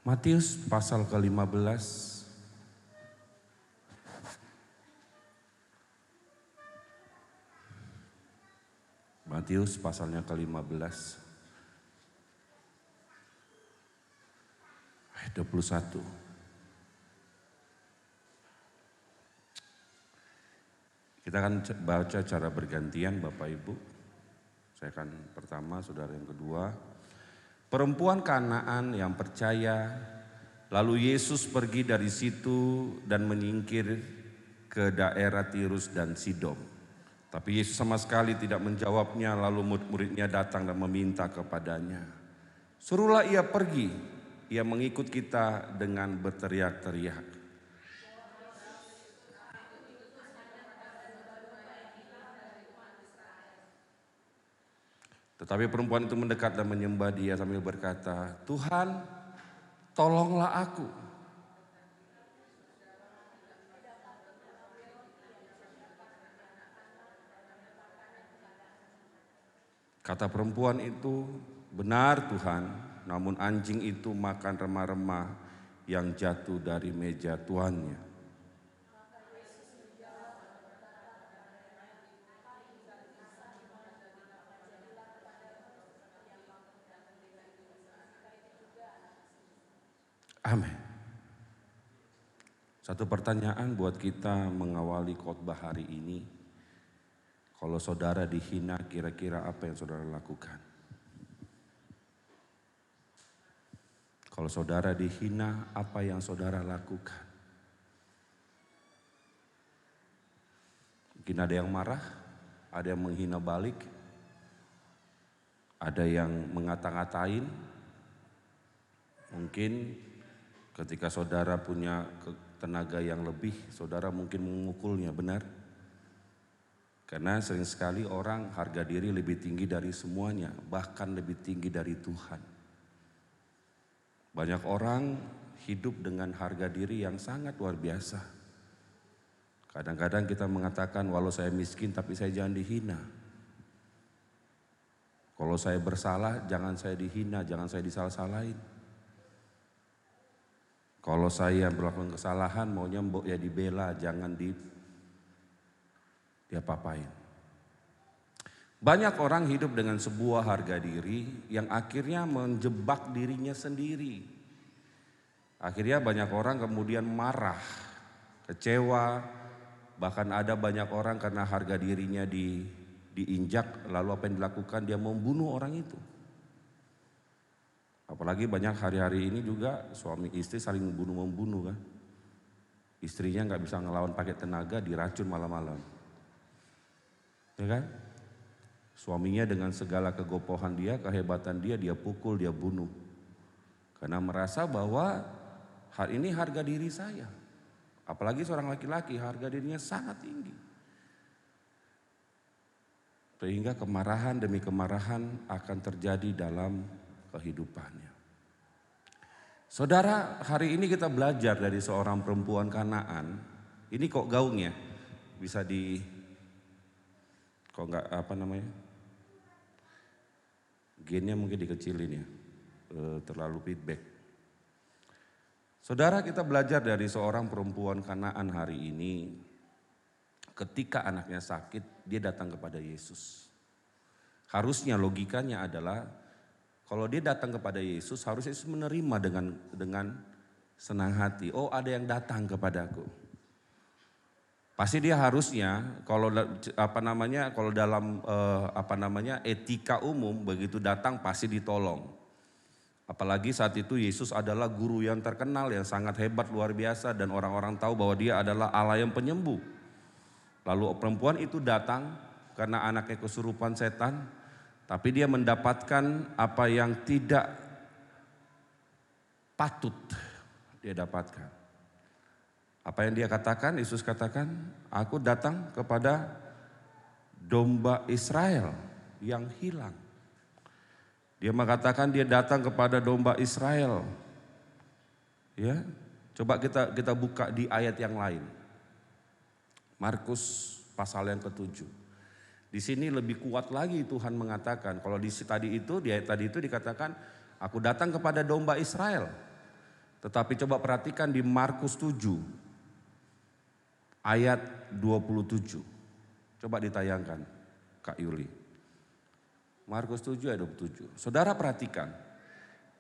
Matius pasal ke-15. Matius pasalnya ke-15 ayat 21. Kita akan baca cara bergantian Bapak Ibu. Saya akan pertama, saudara yang kedua. Perempuan Kanaan yang percaya, lalu Yesus pergi dari situ dan menyingkir ke daerah Tirus dan Sidon. Tapi Yesus sama sekali tidak menjawabnya, lalu murid-muridnya datang dan meminta kepadanya, "Suruhlah ia pergi, ia mengikut kita," dengan berteriak-teriak. Tetapi perempuan itu mendekat dan menyembah dia sambil berkata, "Tuhan, tolonglah aku." Kata perempuan itu, "Benar Tuhan, namun anjing itu makan remah-remah yang jatuh dari meja tuannya." Amin. Satu pertanyaan buat kita mengawali khotbah hari ini. Kalau saudara dihina, kira-kira apa yang saudara lakukan? Kalau saudara dihina, apa yang saudara lakukan? Mungkin ada yang marah, ada yang menghina balik, ada yang ngata-ngatain. Mungkin ketika saudara punya tenaga yang lebih, saudara mungkin mengukulnya, benar? Karena sering sekali orang harga diri lebih tinggi dari semuanya, bahkan lebih tinggi dari Tuhan. Banyak orang hidup dengan harga diri yang sangat luar biasa. Kadang-kadang kita mengatakan, walau saya miskin tapi saya jangan dihina. Kalau saya bersalah jangan saya dihina, jangan saya disalah-salahin. Kalau saya melakukan kesalahan maunya mbok ya dibela, jangan diapa-apain. Banyak orang hidup dengan sebuah harga diri yang akhirnya menjebak dirinya sendiri. Akhirnya banyak orang kemudian marah, kecewa, bahkan ada banyak orang karena harga dirinya diinjak, lalu apa yang dilakukan, dia membunuh orang itu. Apalagi banyak hari-hari ini juga suami istri saling membunuh kan. Istrinya nggak bisa ngelawan pakai tenaga, diracun malam-malam. Ya kan? Suaminya dengan segala kegopohan dia, kehebatan dia pukul, dia bunuh. Karena merasa bahwa hari ini harga diri saya. Apalagi seorang laki-laki harga dirinya sangat tinggi. Sehingga kemarahan demi kemarahan akan terjadi dalam kehidupannya. Saudara, hari ini kita belajar dari seorang perempuan Kanaan. Ini kok gaungnya bisa kok nggak gennya mungkin dikecilin ya, terlalu feedback. Saudara, kita belajar dari seorang perempuan Kanaan hari ini. Ketika anaknya sakit, dia datang kepada Yesus. Harusnya logikanya adalah kalau dia datang kepada Yesus, harusnya Yesus menerima dengan senang hati. Oh, ada yang datang kepadaku. Pasti dia harusnya kalau dalam etika umum begitu datang pasti ditolong. Apalagi saat itu Yesus adalah guru yang terkenal, yang sangat hebat, luar biasa, dan orang-orang tahu bahwa dia adalah Allah yang penyembuh. Lalu perempuan itu datang karena anaknya kesurupan setan, tapi dia mendapatkan apa yang tidak patut dia dapatkan. Apa yang dia katakan? Yesus katakan, "Aku datang kepada domba Israel yang hilang." Dia mengatakan dia datang kepada domba Israel. Ya, coba kita buka di ayat yang lain. Markus pasal yang ke-7. Di sini lebih kuat lagi Tuhan mengatakan, kalau di ayat tadi itu dikatakan, "Aku datang kepada domba Israel." Tetapi coba perhatikan di Markus 7 ayat 27. Coba ditayangkan Kak Yuli. Markus 7 ayat 27. Saudara perhatikan.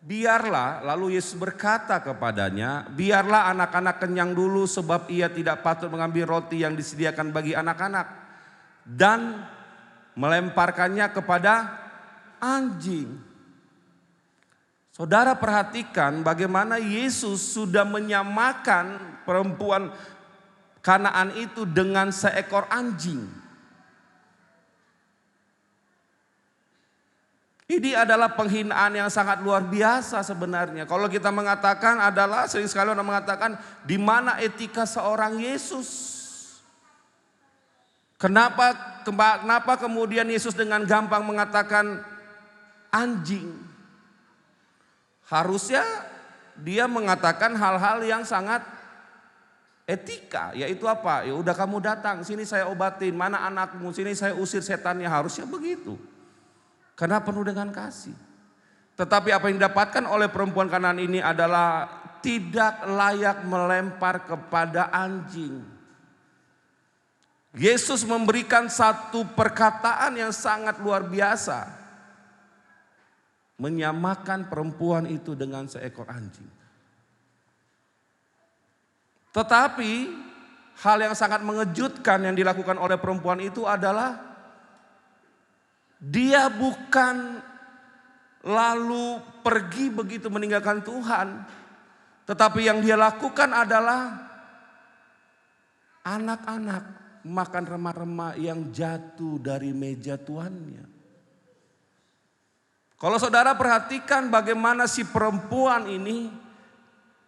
Biarlah, lalu Yesus berkata kepadanya, biarlah anak-anak kenyang dulu sebab ia tidak patut mengambil roti yang disediakan bagi anak-anak dan melemparkannya kepada anjing. Saudara perhatikan bagaimana Yesus sudah menyamakan perempuan Kanaan itu dengan seekor anjing. Ini adalah penghinaan yang sangat luar biasa sebenarnya. Kalau kita mengatakan adalah, sering sekali orang mengatakan, di mana etika seorang Yesus? Kenapa kemudian Yesus dengan gampang mengatakan anjing? Harusnya dia mengatakan hal-hal yang sangat etika, yaitu apa? Ya udah kamu datang, sini saya obatin, mana anakmu, sini saya usir setannya, harusnya begitu. Karena penuh dengan kasih. Tetapi apa yang didapatkan oleh perempuan Kanaan ini adalah tidak layak melempar kepada anjing. Yesus memberikan satu perkataan yang sangat luar biasa. Menyamakan perempuan itu dengan seekor anjing. Tetapi hal yang sangat mengejutkan yang dilakukan oleh perempuan itu adalah dia bukan lalu pergi begitu meninggalkan Tuhan. Tetapi yang dia lakukan adalah anak-anak makan remah-remah yang jatuh dari meja tuannya. Kalau saudara perhatikan bagaimana si perempuan ini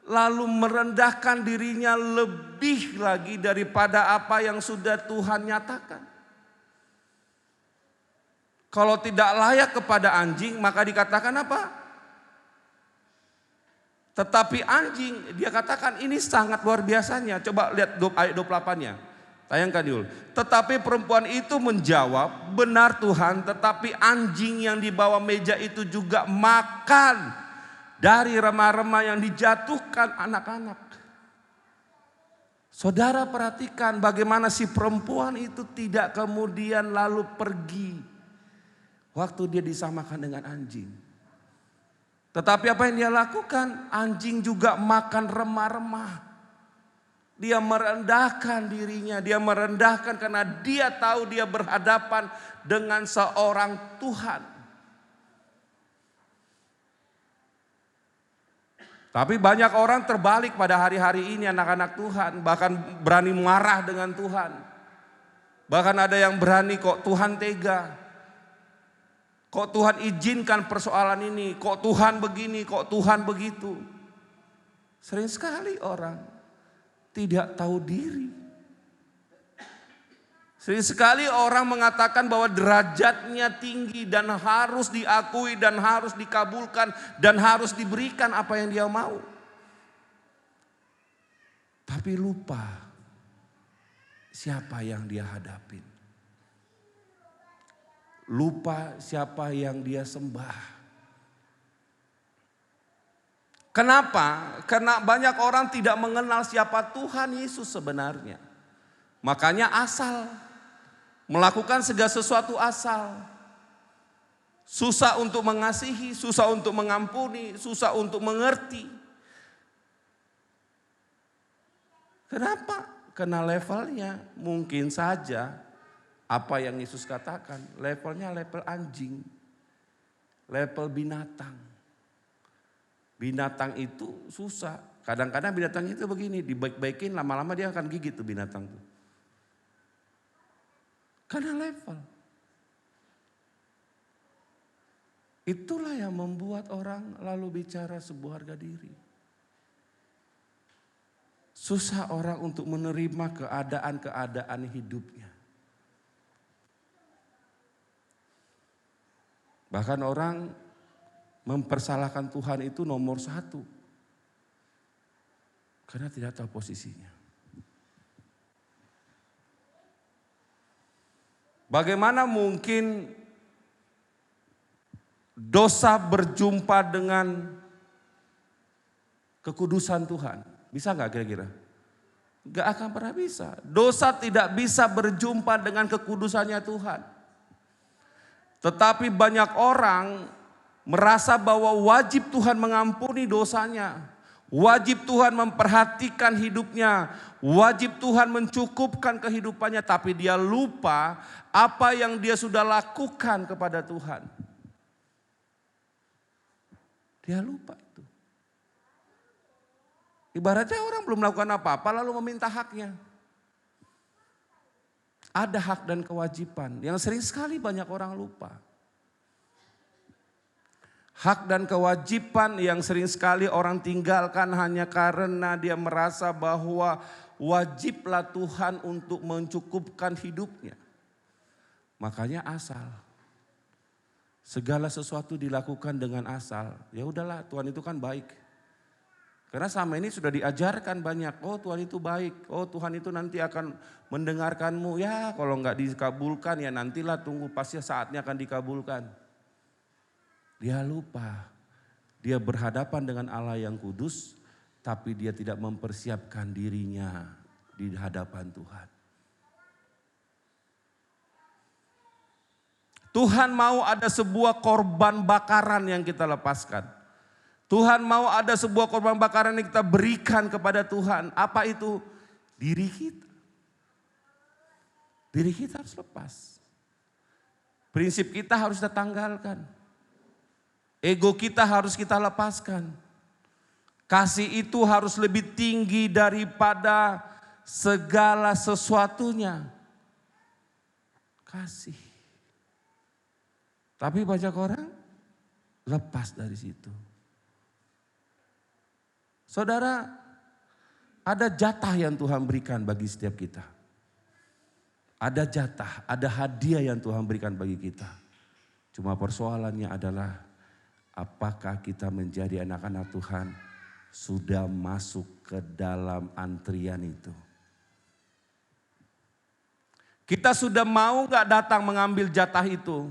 lalu merendahkan dirinya lebih lagi daripada apa yang sudah Tuhan nyatakan. Kalau tidak layak kepada anjing maka dikatakan apa? Tetapi anjing, dia katakan ini sangat luar biasanya. Coba lihat ayat 28-nya. Tayangkan dulu. Tetapi perempuan itu menjawab, benar Tuhan, tetapi anjing yang di bawah meja itu juga makan dari remah-remah yang dijatuhkan anak-anak. Saudara perhatikan bagaimana si perempuan itu tidak kemudian lalu pergi waktu dia disamakan dengan anjing. Tetapi apa yang dia lakukan? Anjing juga makan remah-remah. Dia merendahkan dirinya. Dia merendahkan karena dia tahu dia berhadapan dengan seorang Tuhan. Tapi banyak orang terbalik pada hari-hari ini anak-anak Tuhan. Bahkan berani marah dengan Tuhan. Bahkan ada yang berani kok Tuhan tega. Kok Tuhan izinkan persoalan ini, kok Tuhan begini, kok Tuhan begitu. Sering sekali orang tidak tahu diri. Sering sekali orang mengatakan bahwa derajatnya tinggi dan harus diakui dan harus dikabulkan dan harus diberikan apa yang dia mau. Tapi lupa siapa yang dia hadapin. Lupa siapa yang dia sembah. Kenapa? Karena banyak orang tidak mengenal siapa Tuhan Yesus sebenarnya. Makanya asal. Melakukan segala sesuatu asal. Susah untuk mengasihi, susah untuk mengampuni, susah untuk mengerti. Kenapa? Karena levelnya mungkin saja apa yang Yesus katakan, levelnya level anjing, level binatang. Binatang itu susah. Kadang-kadang binatang itu begini, dibaik-baikin lama-lama dia akan gigit tuh binatang tuh. Karena level. Itulah yang membuat orang lalu bicara sebuah harga diri. Susah orang untuk menerima keadaan-keadaan hidupnya. Bahkan orang mempersalahkan Tuhan itu nomor satu. Karena tidak tahu posisinya. Bagaimana mungkin dosa berjumpa dengan kekudusan Tuhan. Bisa nggak kira-kira? Nggak akan pernah bisa. Dosa tidak bisa berjumpa dengan kekudusannya Tuhan. Tetapi banyak orang merasa bahwa wajib Tuhan mengampuni dosanya. Wajib Tuhan memperhatikan hidupnya. Wajib Tuhan mencukupkan kehidupannya. Tapi dia lupa apa yang dia sudah lakukan kepada Tuhan. Dia lupa itu. Ibaratnya orang belum melakukan apa-apa lalu meminta haknya. Ada hak dan kewajiban yang sering sekali banyak orang lupa. Hak dan kewajiban yang sering sekali orang tinggalkan hanya karena dia merasa bahwa wajiblah Tuhan untuk mencukupkan hidupnya. Makanya asal. Segala sesuatu dilakukan dengan asal. Ya udahlah, Tuhan itu kan baik. Karena selama ini sudah diajarkan banyak, oh Tuhan itu baik, oh Tuhan itu nanti akan mendengarkanmu. Ya kalau enggak dikabulkan ya nantilah tunggu pasti saatnya akan dikabulkan. Dia lupa, dia berhadapan dengan Allah yang kudus, tapi dia tidak mempersiapkan dirinya di hadapan Tuhan. Tuhan mau ada sebuah korban bakaran yang kita lepaskan. Tuhan mau ada sebuah korban bakaran yang kita berikan kepada Tuhan. Apa itu? Diri kita. Diri kita harus lepas. Prinsip kita harus kita tanggalkan. Ego kita harus kita lepaskan. Kasih itu harus lebih tinggi daripada segala sesuatunya. Kasih. Tapi banyak orang lepas dari situ. Saudara, ada jatah yang Tuhan berikan bagi setiap kita. Ada jatah, ada hadiah yang Tuhan berikan bagi kita. Cuma persoalannya adalah apakah kita menjadi anak-anak Tuhan sudah masuk ke dalam antrian itu. Kita sudah mau gak datang mengambil jatah itu.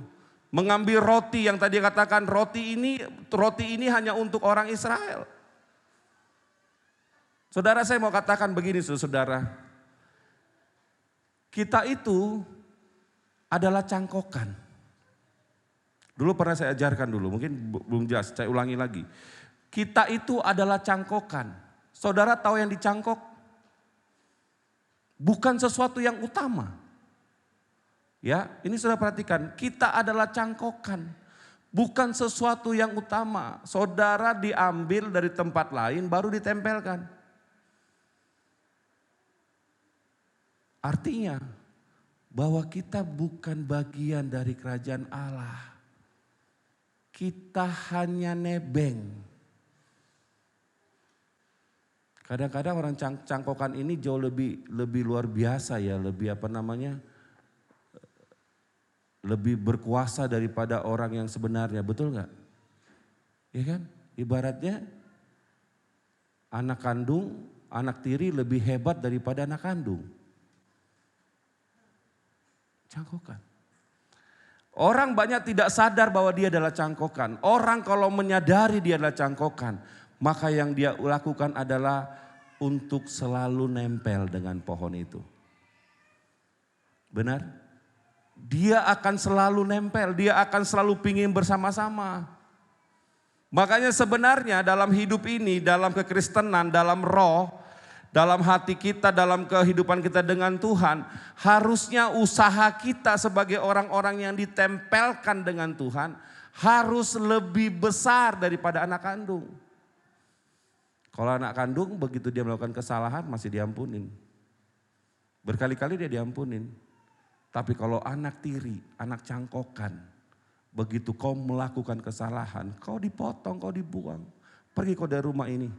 Mengambil roti yang tadi katakan roti ini hanya untuk orang Israel. Saudara, saya mau katakan begini saudara. Kita itu adalah cangkokan. Dulu pernah saya ajarkan dulu, mungkin belum jelas, saya ulangi lagi. Kita itu adalah cangkokan. Saudara tahu yang dicangkok? Bukan sesuatu yang utama. Ya, ini sudah perhatikan, kita adalah cangkokan. Bukan sesuatu yang utama. Saudara diambil dari tempat lain baru ditempelkan. Artinya bahwa kita bukan bagian dari kerajaan Allah. Kita hanya nebeng. Kadang-kadang orang cangkokan ini jauh lebih luar biasa ya, lebih lebih berkuasa daripada orang yang sebenarnya, betul nggak? Ya kan? Ibaratnya anak kandung, anak tiri lebih hebat daripada anak kandung. Cangkokan. Orang banyak tidak sadar bahwa dia adalah cangkokan. Orang kalau menyadari dia adalah cangkokan, maka yang dia lakukan adalah untuk selalu nempel dengan pohon itu. Benar? Dia akan selalu nempel, dia akan selalu pingin bersama-sama. Makanya sebenarnya dalam hidup ini, dalam kekristenan, dalam roh, dalam hati kita, dalam kehidupan kita dengan Tuhan, harusnya usaha kita sebagai orang-orang yang ditempelkan dengan Tuhan harus lebih besar daripada anak kandung. Kalau anak kandung begitu dia melakukan kesalahan masih diampunin. Berkali-kali dia diampunin. Tapi kalau anak tiri, anak cangkokan, begitu kau melakukan kesalahan, kau dipotong, kau dibuang. Pergi kau dari rumah ini.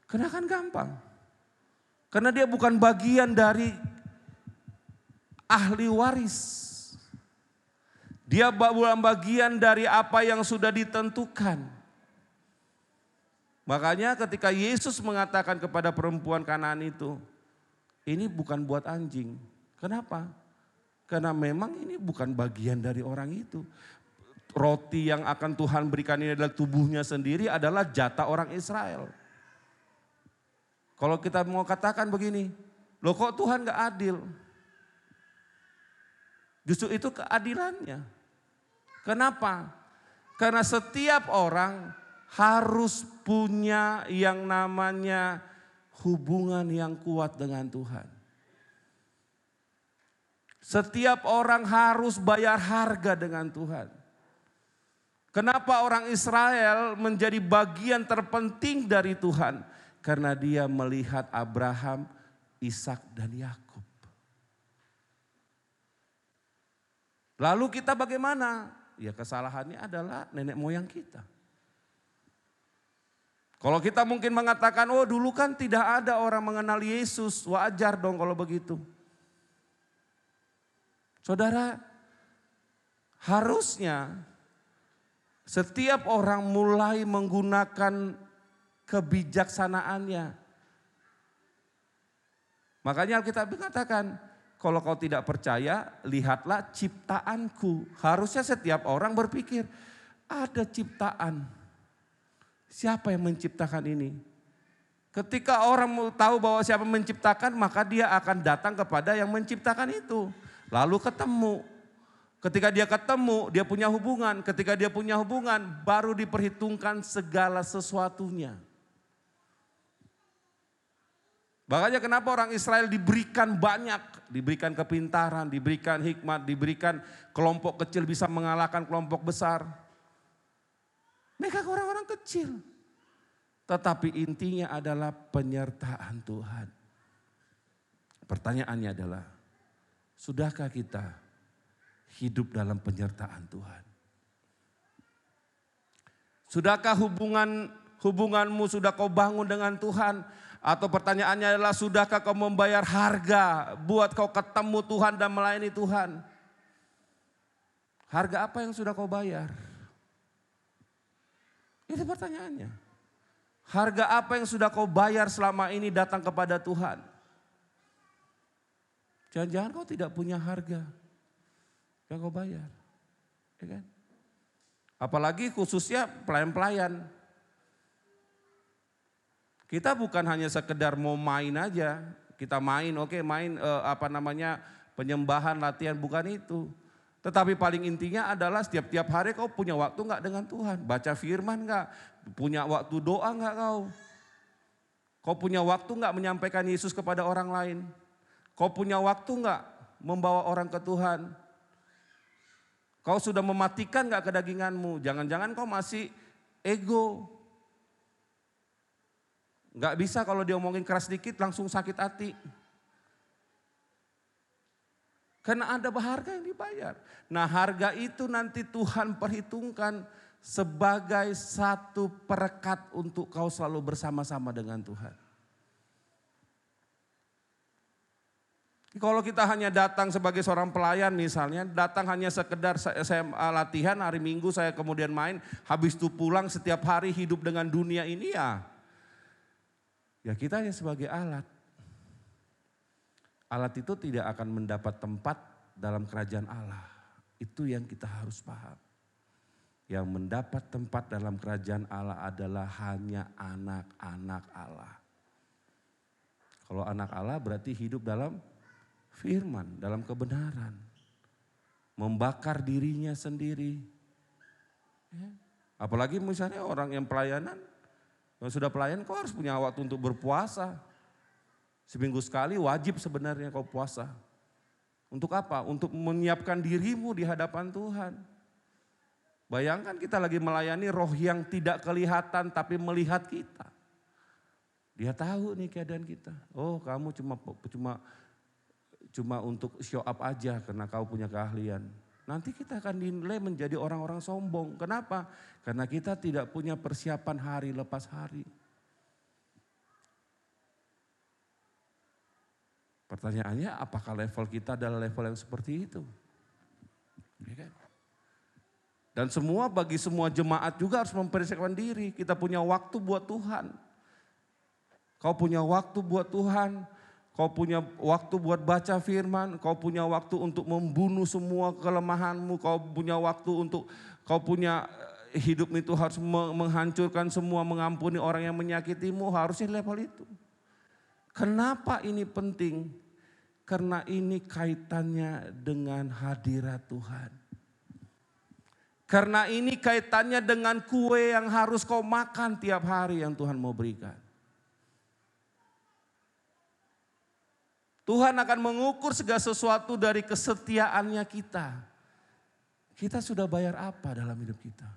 Karena kan gampang. Karena dia bukan bagian dari ahli waris. Dia bukan bagian dari apa yang sudah ditentukan. Makanya ketika Yesus mengatakan kepada perempuan Kanaan itu, ini bukan buat anjing. Kenapa? Karena memang ini bukan bagian dari orang itu. roti yang akan Tuhan berikan ini adalah tubuhnya sendiri adalah jatah orang Israel. Kalau kita mau katakan begini, loh kok Tuhan gak adil? Justru itu keadilannya. Kenapa? Karena setiap orang harus punya yang namanya hubungan yang kuat dengan Tuhan. Setiap orang harus bayar harga dengan Tuhan. Kenapa orang Israel menjadi bagian terpenting dari Tuhan? Karena dia melihat Abraham, Ishak dan Yakub. Lalu kita bagaimana? Ya kesalahannya adalah nenek moyang kita. Kalau kita mungkin mengatakan, oh dulu kan tidak ada orang mengenal Yesus, wajar dong kalau begitu. Saudara, harusnya setiap orang mulai menggunakan kebijaksanaannya. Makanya Alkitab mengatakan, kalau kau tidak percaya, lihatlah ciptaanku. Harusnya setiap orang berpikir, ada ciptaan. Siapa yang menciptakan ini? Ketika orang tahu bahwa siapa menciptakan, maka dia akan datang kepada yang menciptakan itu. Lalu ketemu. Ketika dia ketemu, dia punya hubungan. Ketika dia punya hubungan, baru diperhitungkan segala sesuatunya. Makanya kenapa orang Israel diberikan banyak. Diberikan kepintaran, diberikan hikmat, diberikan kelompok kecil bisa mengalahkan kelompok besar. Mereka orang-orang kecil. Tetapi intinya adalah penyertaan Tuhan. Pertanyaannya adalah, sudahkah kita hidup dalam penyertaan Tuhan? Sudahkah hubunganmu sudah kau bangun dengan Tuhan? Atau pertanyaannya adalah, sudahkah kau membayar harga buat kau ketemu Tuhan dan melayani Tuhan? Harga apa yang sudah kau bayar? Itu pertanyaannya. Harga apa yang sudah kau bayar selama ini datang kepada Tuhan? Jangan-jangan kau tidak punya harga yang kau bayar, ya kan? Apalagi khususnya pelayan-pelayan. Kita bukan hanya sekedar mau main aja, kita main, oke, main penyembahan, latihan, bukan itu. Tetapi paling intinya adalah setiap hari kau punya waktu enggak dengan Tuhan, baca firman enggak, punya waktu doa enggak kau? Kau punya waktu enggak menyampaikan Yesus kepada orang lain? Kau punya waktu enggak membawa orang ke Tuhan? Kau sudah mematikan gak kedaginganmu? Jangan-jangan kau masih ego. Gak bisa kalau diomongin keras dikit langsung sakit hati. Karena ada harga yang dibayar. Nah harga itu nanti Tuhan perhitungkan sebagai satu perekat untuk kau selalu bersama-sama dengan Tuhan. Kalau kita hanya datang sebagai seorang pelayan misalnya, datang hanya sekedar saya latihan hari Minggu saya kemudian main, habis itu pulang setiap hari hidup dengan dunia ini ya kita hanya sebagai alat. Alat itu tidak akan mendapat tempat dalam kerajaan Allah. Itu yang kita harus paham. Yang mendapat tempat dalam kerajaan Allah adalah hanya anak-anak Allah. Kalau anak Allah berarti hidup dalam firman, dalam kebenaran. Membakar dirinya sendiri. Ya. Apalagi misalnya orang yang pelayanan, yang sudah pelayan kau harus punya waktu untuk berpuasa. Seminggu sekali wajib sebenarnya kau puasa. Untuk apa? Untuk menyiapkan dirimu di hadapan Tuhan. Bayangkan kita lagi melayani roh yang tidak kelihatan tapi melihat kita. Dia tahu nih keadaan kita. Oh kamu cuma untuk show up aja karena kau punya keahlian. Nanti kita akan dinilai menjadi orang-orang sombong. Kenapa? Karena kita tidak punya persiapan hari lepas hari. Pertanyaannya apakah level kita adalah level yang seperti itu? Ya kan? Dan bagi semua jemaat juga harus mempersiapkan diri. Kita punya waktu buat Tuhan. Kau punya waktu buat Tuhan. kau punya waktu buat baca firman, kau punya waktu untuk membunuh semua kelemahanmu, kau punya waktu untuk, kau punya hidup itu harus menghancurkan semua, mengampuni orang yang menyakitimu, harusnya level itu. Kenapa ini penting? Karena ini kaitannya dengan hadirat Tuhan. Karena ini kaitannya dengan kue yang harus kau makan tiap hari yang Tuhan mau berikan. Tuhan akan mengukur segala sesuatu dari kesetiaannya kita. Kita sudah bayar apa dalam hidup kita?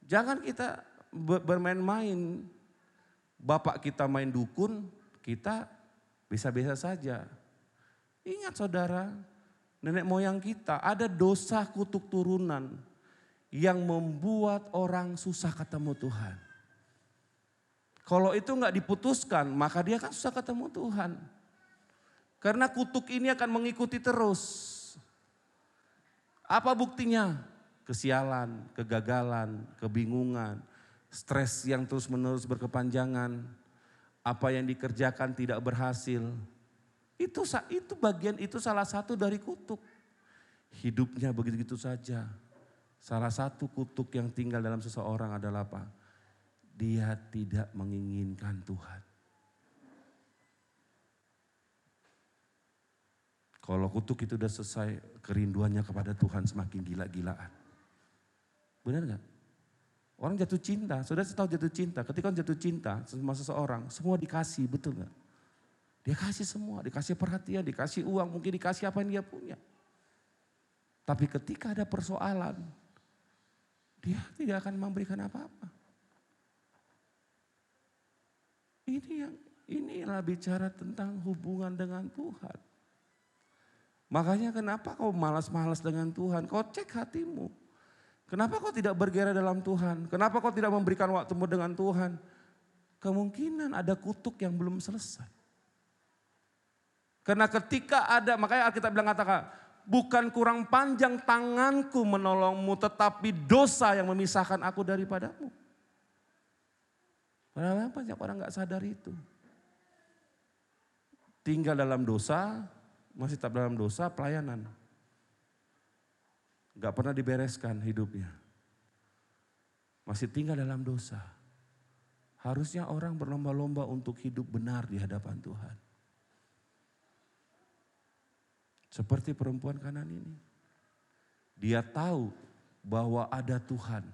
Jangan kita bermain-main. Bapak kita main dukun, kita biasa-biasa saja. Ingat saudara, nenek moyang kita ada dosa kutuk turunan yang membuat orang susah ketemu Tuhan. Kalau itu nggak diputuskan, maka dia kan susah ketemu Tuhan. Karena kutuk ini akan mengikuti terus. Apa buktinya? Kesialan, kegagalan, kebingungan, stres yang terus-menerus berkepanjangan, apa yang dikerjakan tidak berhasil. Itu bagian, itu salah satu dari kutuk. Hidupnya begitu-begitu saja. Salah satu kutuk yang tinggal dalam seseorang adalah apa? Dia tidak menginginkan Tuhan. Kalau kutuk itu sudah selesai, kerinduannya kepada Tuhan semakin gila-gilaan. Benar gak? Orang jatuh cinta, saudara tahu jatuh cinta. Ketika orang jatuh cinta sama seseorang, semua dikasih, betul gak? Dia kasih semua, dikasih perhatian, dikasih uang, mungkin dikasih apa yang dia punya. Tapi ketika ada persoalan, dia tidak akan memberikan apa-apa. Inilah bicara tentang hubungan dengan Tuhan. Makanya kenapa kau malas-malas dengan Tuhan? Kau cek hatimu. Kenapa kau tidak bergairah dalam Tuhan? Kenapa kau tidak memberikan waktumu dengan Tuhan? Kemungkinan ada kutuk yang belum selesai. Karena ketika ada, makanya Alkitab bilang katakan, bukan kurang panjang tanganku menolongmu, tetapi dosa yang memisahkan aku daripadamu. Padahal banyak orang gak sadar itu. Tinggal dalam dosa, masih tetap dalam dosa, pelayanan. Gak pernah dibereskan hidupnya. Masih tinggal dalam dosa. Harusnya orang berlomba-lomba untuk hidup benar di hadapan Tuhan. Seperti perempuan Kanan ini. Dia tahu bahwa ada Tuhan.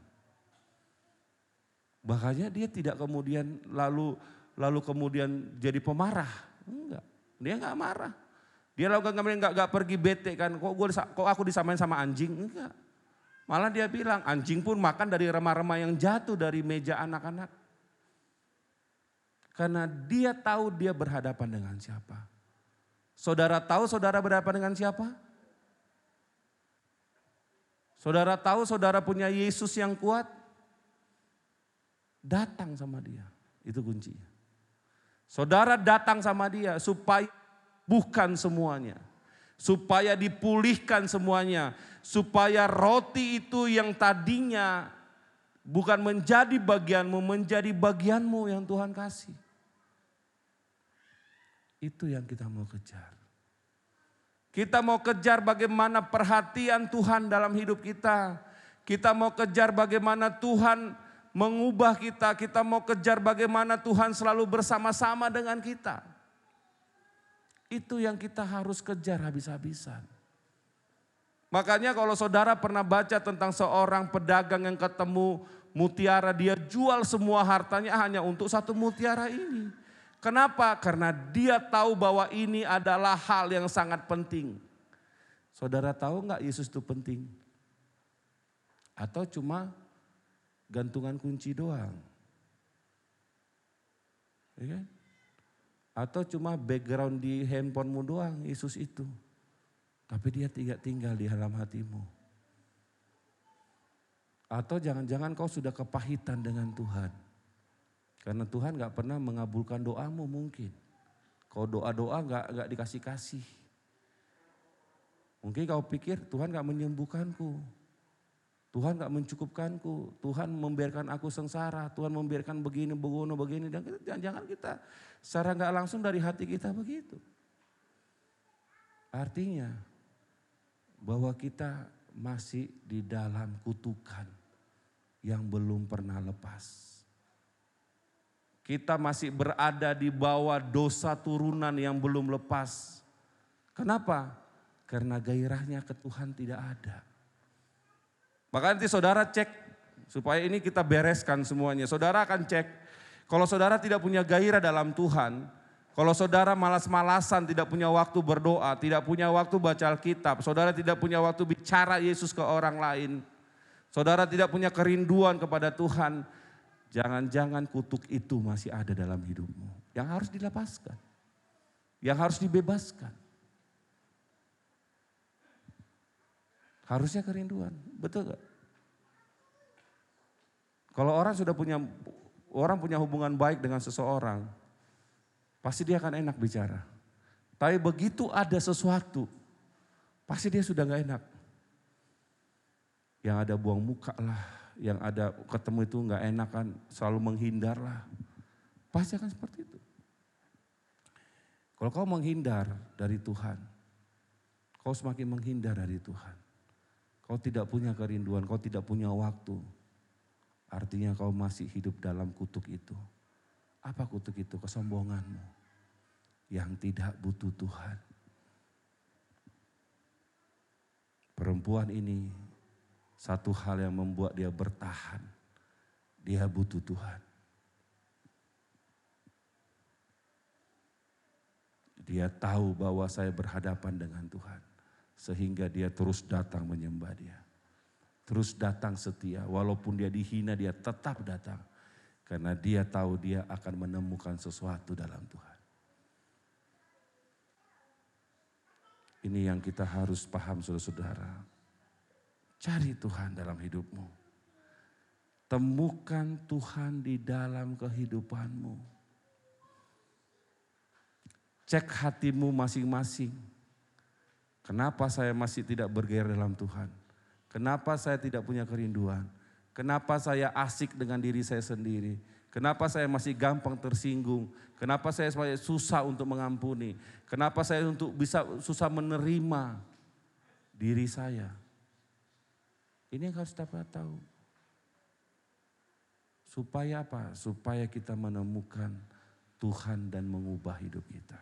Makanya dia tidak kemudian lalu kemudian jadi pemarah. Enggak, dia enggak marah. Dia lakukan kemudian enggak pergi bete kan, kok aku disamain sama anjing? Enggak. Malah dia bilang anjing pun makan dari remah-remah yang jatuh dari meja anak-anak. Karena dia tahu dia berhadapan dengan siapa. Saudara tahu saudara berhadapan dengan siapa? Saudara tahu saudara punya Yesus yang kuat? Datang sama dia, itu kuncinya. Saudara datang sama dia supaya bukan semuanya. Supaya dipulihkan semuanya. Supaya roti itu yang tadinya bukan menjadi bagianmu, menjadi bagianmu yang Tuhan kasih. Itu yang kita mau kejar. Kita mau kejar bagaimana perhatian Tuhan dalam hidup kita. Kita mau kejar bagaimana Tuhan mengubah kita. Kita mau kejar bagaimana Tuhan selalu bersama-sama dengan kita. Itu yang kita harus kejar habis-habisan. Makanya kalau saudara pernah baca tentang seorang pedagang yang ketemu mutiara, dia jual semua hartanya hanya untuk satu mutiara ini. Kenapa? Karena dia tahu bahwa ini adalah hal yang sangat penting. Saudara tahu nggak Yesus itu penting? Atau cuma gantungan kunci doang? Ya kan? Atau cuma background di handphonemu doang Yesus itu. Tapi dia tidak tinggal di dalam hatimu. Atau jangan-jangan kau sudah kepahitan dengan Tuhan. Karena Tuhan gak pernah mengabulkan doamu mungkin. Kau doa-doa gak dikasih-kasih. Mungkin kau pikir Tuhan gak menyembuhkanku. Tuhan gak mencukupkanku, Tuhan membiarkan aku sengsara, Tuhan membiarkan begini, begini. Dan jangan-jangan kita secara gak langsung dari hati kita begitu. Artinya bahwa kita masih di dalam kutukan yang belum pernah lepas. Kita masih berada di bawah dosa turunan yang belum lepas. Kenapa? Karena gairahnya ke Tuhan tidak ada. Maka nanti saudara cek, supaya ini kita bereskan semuanya. Saudara akan cek, kalau saudara tidak punya gairah dalam Tuhan, kalau saudara malas-malasan, tidak punya waktu berdoa, tidak punya waktu baca Alkitab, saudara tidak punya waktu bicara Yesus ke orang lain, saudara tidak punya kerinduan kepada Tuhan, jangan-jangan kutuk itu masih ada dalam hidupmu. Yang harus dilepaskan, yang harus dibebaskan. Harusnya kerinduan, betul gak? Kalau orang punya hubungan baik dengan seseorang, pasti dia akan enak bicara. Tapi begitu ada sesuatu, pasti dia sudah gak enak. Yang ada buang muka lah, yang ada ketemu itu gak enak kan, selalu menghindar lah. Pasti akan seperti itu. Kalau kau menghindar dari Tuhan, kau semakin menghindar dari Tuhan. Kau tidak punya kerinduan, kau tidak punya waktu. Artinya kau masih hidup dalam kutuk itu. Apa kutuk itu? Kesombonganmu yang tidak butuh Tuhan. Perempuan ini satu hal yang membuat dia bertahan. Dia butuh Tuhan. Dia tahu bahwa saya berhadapan dengan Tuhan. Sehingga dia terus datang menyembah dia. Terus datang setia. Walaupun dia dihina, dia tetap datang. Karena dia tahu dia akan menemukan sesuatu dalam Tuhan. Ini yang kita harus paham saudara-saudara. Cari Tuhan dalam hidupmu. Temukan Tuhan di dalam kehidupanmu. Cek hatimu masing-masing. Kenapa saya masih tidak bergairah dalam Tuhan? Kenapa saya tidak punya kerinduan? Kenapa saya asik dengan diri saya sendiri? Kenapa saya masih gampang tersinggung? Kenapa saya susah untuk mengampuni? Kenapa saya bisa susah menerima diri saya? Ini yang harus dapat tahu. Supaya apa? Supaya kita menemukan Tuhan dan mengubah hidup kita.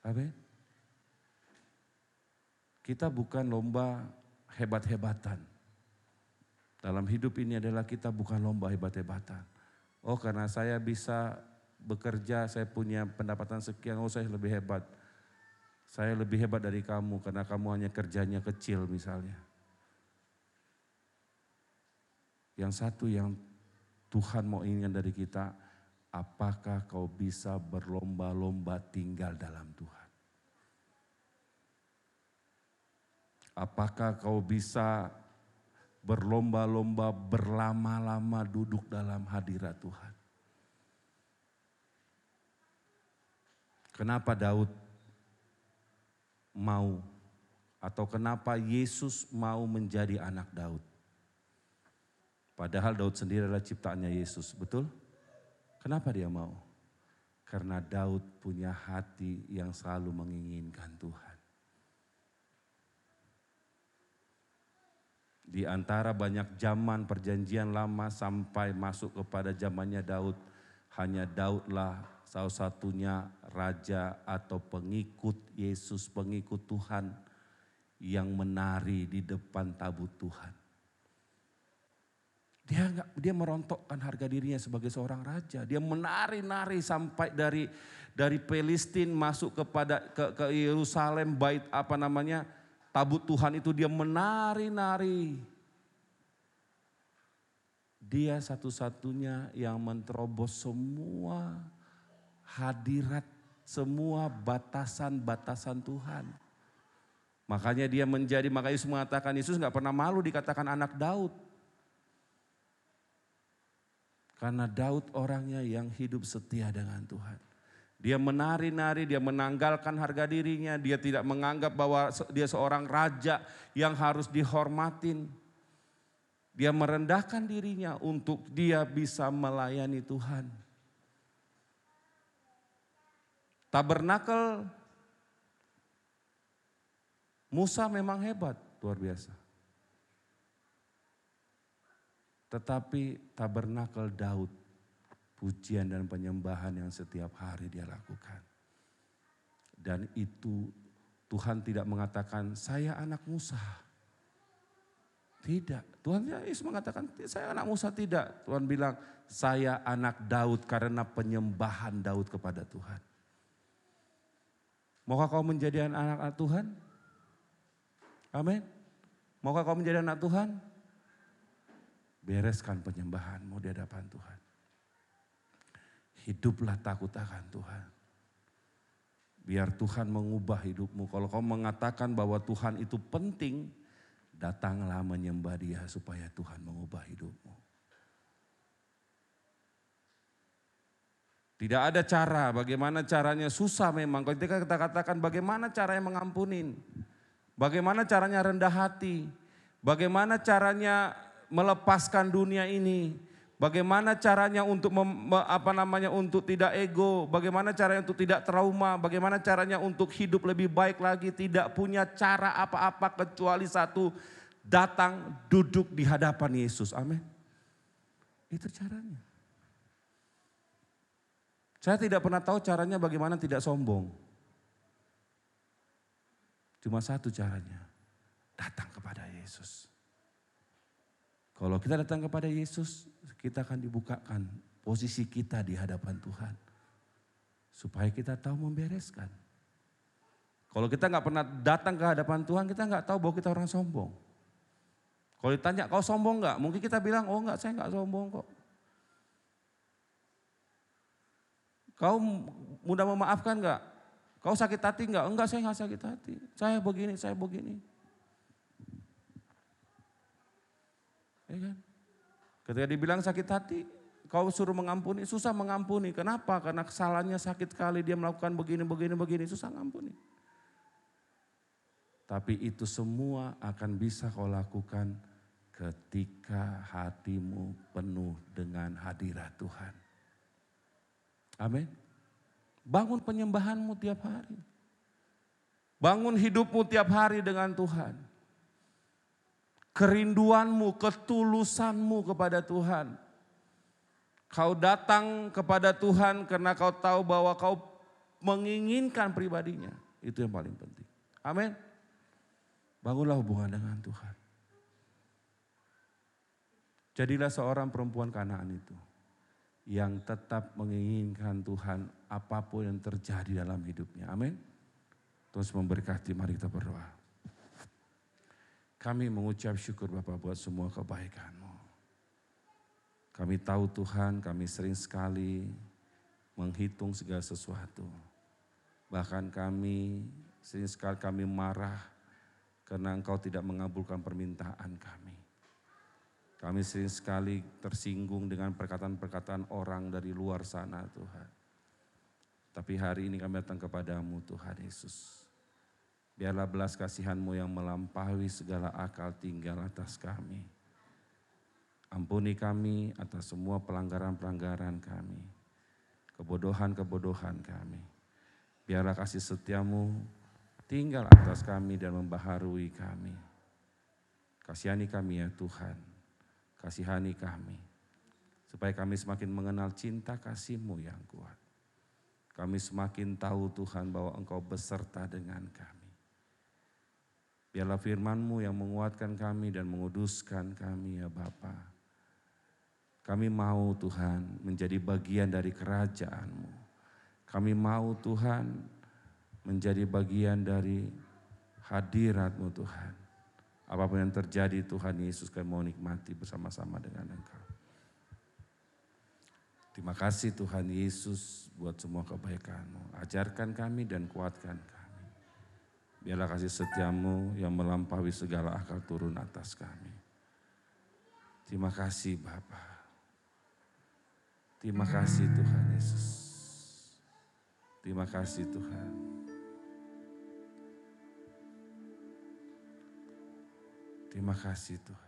Amin. Kita bukan lomba hebat-hebatan. Dalam hidup ini adalah kita bukan lomba hebat-hebatan. Oh karena saya bisa bekerja, saya punya pendapatan sekian, oh saya lebih hebat. Saya lebih hebat dari kamu karena kamu hanya kerjanya kecil misalnya. Yang satu yang Tuhan mau inginkan dari kita, apakah kau bisa berlomba-lomba tinggal dalam Tuhan? Apakah kau bisa berlomba-lomba berlama-lama duduk dalam hadirat Tuhan? Kenapa Daud mau atau kenapa Yesus mau menjadi anak Daud? Padahal Daud sendiri adalah ciptaannya Yesus, betul? Kenapa dia mau? Karena Daud punya hati yang selalu menginginkan Tuhan. Di antara banyak zaman perjanjian lama sampai masuk kepada zamannya Daud, hanya Daudlah salah satunya raja atau pengikut Yesus, pengikut Tuhan yang menari di depan tabut Tuhan. Dia merontokkan harga dirinya sebagai seorang raja. Dia menari-nari sampai dari Palestina masuk ke Yerusalem, tabut Tuhan itu dia menari-nari. Dia satu-satunya yang menerobos semua hadirat, semua batasan-batasan Tuhan. Makanya maka Yesus mengatakan, Yesus gak pernah malu dikatakan anak Daud. Karena Daud orangnya yang hidup setia dengan Tuhan. Dia menari-nari, dia menanggalkan harga dirinya, dia tidak menganggap bahwa dia seorang raja yang harus dihormatin. Dia merendahkan dirinya untuk dia bisa melayani Tuhan. Tabernakel Musa memang hebat, luar biasa. Tetapi tabernakel Daud, pujian dan penyembahan yang setiap hari dia lakukan. Dan itu Tuhan tidak mengatakan saya anak Musa. Tidak, Tuhan Yesus mengatakan saya anak Musa, tidak. Tuhan bilang saya anak Daud karena penyembahan Daud kepada Tuhan. Maukah kau menjadi anak Tuhan? Amin. Maukah kau menjadi anak Tuhan? Bereskan penyembahanmu di hadapan Tuhan. Hiduplah takut akan Tuhan. Biar Tuhan mengubah hidupmu. Kalau kau mengatakan bahwa Tuhan itu penting, datanglah menyembah Dia supaya Tuhan mengubah hidupmu. Tidak ada cara, bagaimana caranya susah memang. Ketika kita katakan bagaimana caranya mengampunin, bagaimana caranya rendah hati, bagaimana caranya melepaskan dunia ini, bagaimana caranya untuk untuk tidak ego, bagaimana caranya untuk tidak trauma, bagaimana caranya untuk hidup lebih baik lagi, tidak punya cara apa-apa kecuali satu, datang duduk di hadapan Yesus. Amin. Itu caranya. Saya tidak pernah tahu caranya bagaimana tidak sombong. Cuma satu caranya, datang kepada Yesus. Kalau kita datang kepada Yesus, kita akan dibukakan posisi kita di hadapan Tuhan. Supaya kita tahu membereskan. Kalau kita nggak pernah datang ke hadapan Tuhan, kita nggak tahu bahwa kita orang sombong. Kalau ditanya, kau sombong nggak? Mungkin kita bilang, oh nggak, saya nggak sombong kok. Kau mudah memaafkan nggak? Kau sakit hati nggak? Enggak, saya nggak sakit hati. Saya begini, saya begini. Ya kan? Ketika dibilang sakit hati, kau suruh mengampuni, susah mengampuni. Kenapa? Karena kesalahannya sakit sekali, dia melakukan begini, susah mengampuni. Tapi itu semua akan bisa kau lakukan ketika hatimu penuh dengan hadirat Tuhan. Amin. Bangun penyembahanmu tiap hari. Bangun hidupmu tiap hari dengan Tuhan. Kerinduanmu, ketulusanmu kepada Tuhan. Kau datang kepada Tuhan karena kau tahu bahwa kau menginginkan pribadinya. Itu yang paling penting. Amin. Bangunlah hubungan dengan Tuhan. Jadilah seorang perempuan Kanaan itu yang tetap menginginkan Tuhan apapun yang terjadi dalam hidupnya. Amin. Terus memberkati, mari kita berdoa. Kami mengucap syukur Bapa buat semua kebaikan-Mu. Kami tahu Tuhan, kami sering sekali menghitung segala sesuatu. Bahkan kami sering sekali kami marah karena Engkau tidak mengabulkan permintaan kami. Kami sering sekali tersinggung dengan perkataan-perkataan orang dari luar sana Tuhan. Tapi hari ini kami datang kepadamu Tuhan Yesus. Biarlah belas kasihan-Mu yang melampaui segala akal tinggal atas kami. Ampuni kami atas semua pelanggaran-pelanggaran kami. Kebodohan-kebodohan kami. Biarlah kasih setia-Mu tinggal atas kami dan membaharui kami. Kasihani kami ya Tuhan. Kasihani kami. Supaya kami semakin mengenal cinta kasih-Mu yang kuat. Kami semakin tahu Tuhan bahwa Engkau beserta dengan kami. Biarlah firman-Mu yang menguatkan kami dan menguduskan kami ya Bapa. Kami mau Tuhan menjadi bagian dari kerajaan-Mu. Kami mau Tuhan menjadi bagian dari hadirat-Mu Tuhan. Apapun yang terjadi Tuhan Yesus kami mau nikmati bersama-sama dengan Engkau. Terima kasih Tuhan Yesus buat semua kebaikan-Mu. Ajarkan kami dan kuatkan kami. Biarlah kasih setia-Mu yang melampaui segala akal turun atas kami. Terima kasih Bapa. Terima kasih Tuhan Yesus. Terima kasih Tuhan. Terima kasih Tuhan.